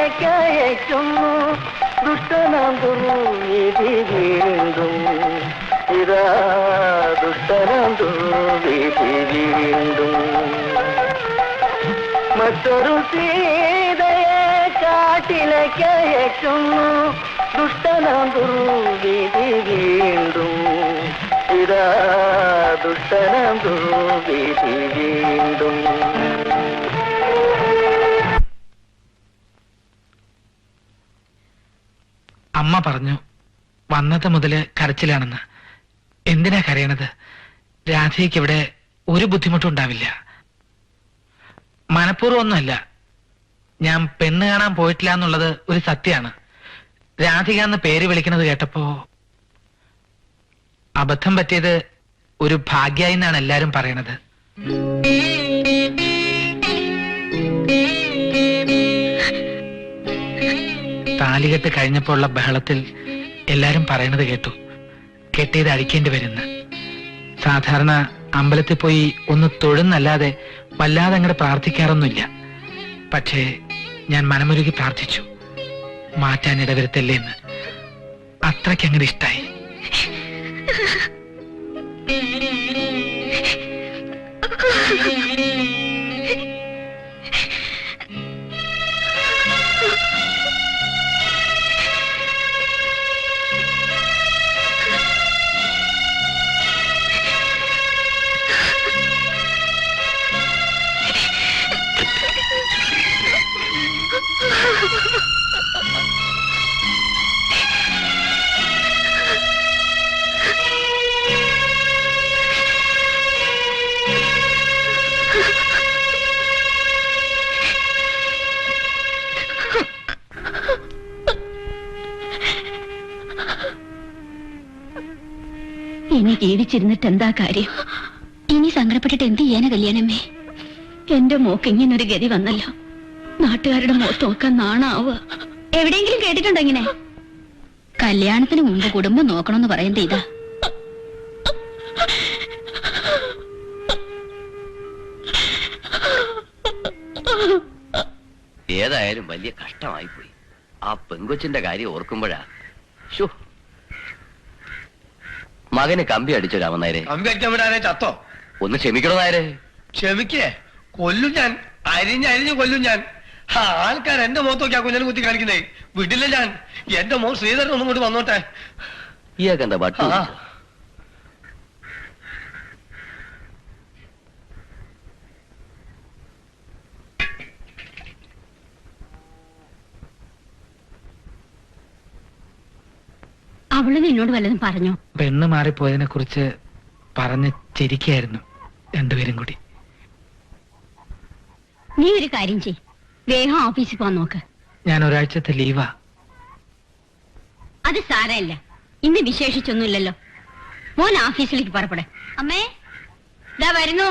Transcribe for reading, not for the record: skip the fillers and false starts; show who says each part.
Speaker 1: കാട്ടിലേക്കയക്കുന്നു ദുഷ്ടനാം ദുർവിധി വീണ്ടും ഇതാ ദുഷ്ടനാം ദുർവിധി വീണ്ടും മറ്റൊരു സീതയെ കാട്ടിലേക്കയക്കുന്നു ദുഷ്ടനാം ദുർവിധി വീണ്ടും ഇതാ ദുഷ്ടനാം ദുർവിധി വീണ്ടും.
Speaker 2: അമ്മ പറഞ്ഞു വന്നത് മുതല് കരച്ചിലാണെന്ന്. എന്തിനാ കരയണത്? രാധയ്ക്ക് ഇവിടെ ഒരു ബുദ്ധിമുട്ടും ഉണ്ടാവില്ല. മനഃപൂർവ്വമൊന്നുമല്ല. ഞാൻ പെണ്ണ് കാണാൻ പോയിട്ടില്ല എന്നുള്ളത് ഒരു സത്യമാണ്. രാധിക എന്ന് പേര് വിളിക്കുന്നത് കേട്ടപ്പോ അബദ്ധം പറ്റിയത് ഒരു ഭാഗ്യായി എന്നാണ് എല്ലാരും പറയണത്. താലികെട്ട് കഴിഞ്ഞപ്പോ ഉള്ള ബഹളത്തിൽ എല്ലാരും പറയണത് കേട്ടു, കെട്ടിയത് അഴിക്കേണ്ടി വരുന്ന്. സാധാരണ അമ്പലത്തിൽ പോയി ഒന്ന് തൊഴുന്നല്ലാതെ വല്ലാതെ അങ്ങോട്ട് പ്രാർത്ഥിക്കാറൊന്നുമില്ല. പക്ഷേ ഞാൻ മനമുരുകി പ്രാർത്ഥിച്ചു, മാറ്റാൻ ഇടവരുത്തല്ലേ എന്ന്. അത്രയ്ക്ക് അങ്ങനെ ഇഷ്ടായി.
Speaker 3: ഇനി ജീവിച്ചിരുന്നിട്ട് എന്താ കാര്യം? ഇനി സങ്കടപ്പെട്ടിട്ട് എന്ത് ചെയ്യാനാ കല്യാണമേ? എന്റെ മോക്ക് ഇങ്ങനൊരു ഗതി വന്നല്ലോ. നാട്ടുകാരുടെ മുഖത്ത് നോക്കാൻ നാണാവുക. എവിടെയെങ്കിലും കേട്ടിട്ടുണ്ടോ ഇങ്ങനെ? കല്യാണത്തിന് മുമ്പ് കുടുംബം നോക്കണമെന്ന് പറയുന്നത് ഇതാ.
Speaker 4: ഏതായാലും വലിയ കഷ്ടമായിപ്പോയി. ആ പെങ്കൊച്ചിന്റെ കാര്യം ഓർക്കുമ്പോഴാ. മകന് കമ്പി അടിച്ചോ രാമനായരെ?
Speaker 5: കമ്പി അടിക്കാൻ വിടാനേ ചത്തോ?
Speaker 4: ഒന്ന് ക്ഷമിക്കണോ നായരെ?
Speaker 5: ക്ഷമിക്കേ? കൊല്ലും ഞാൻ, അരിഞ്ഞ് കൊല്ലും ഞാൻ. ആൾക്കാർ എന്റെ മുഖത്ത് നോക്കി ആ കുഞ്ഞിനെ കുത്തി കാണിക്കുന്നേ. വിടില്ല ഞാൻ. എന്റെ മോൻ ശ്രീധരൻ ഒന്നും കൊണ്ട് വന്നോട്ടെ.
Speaker 4: ഇയാൾക്ക് എന്താ പട്ടു?
Speaker 3: അവള് നിന്നോട് വല്ലതും പറഞ്ഞോ?
Speaker 2: പെണ്ണ് മാറിപ്പോയതിനെ കുറിച്ച് പറഞ്ഞ് ചിരിക്കായിരുന്നു രണ്ടുപേരും കൂടി.
Speaker 3: നീ ഒരു കാര്യം ചെയ്, വേഗം ഓഫീസിൽ പോവാൻ നോക്ക്.
Speaker 2: ഞാൻ ഒരാഴ്ചത്തെ ലീവാ.
Speaker 3: അത് സാരമില്ല, ഇന്ന് വിശേഷിച്ചൊന്നുമില്ലല്ലോ. മോൻ ഓഫീസിലേക്ക് പുറപ്പെടെ. അമ്മേ ഇതാ വരുന്നു.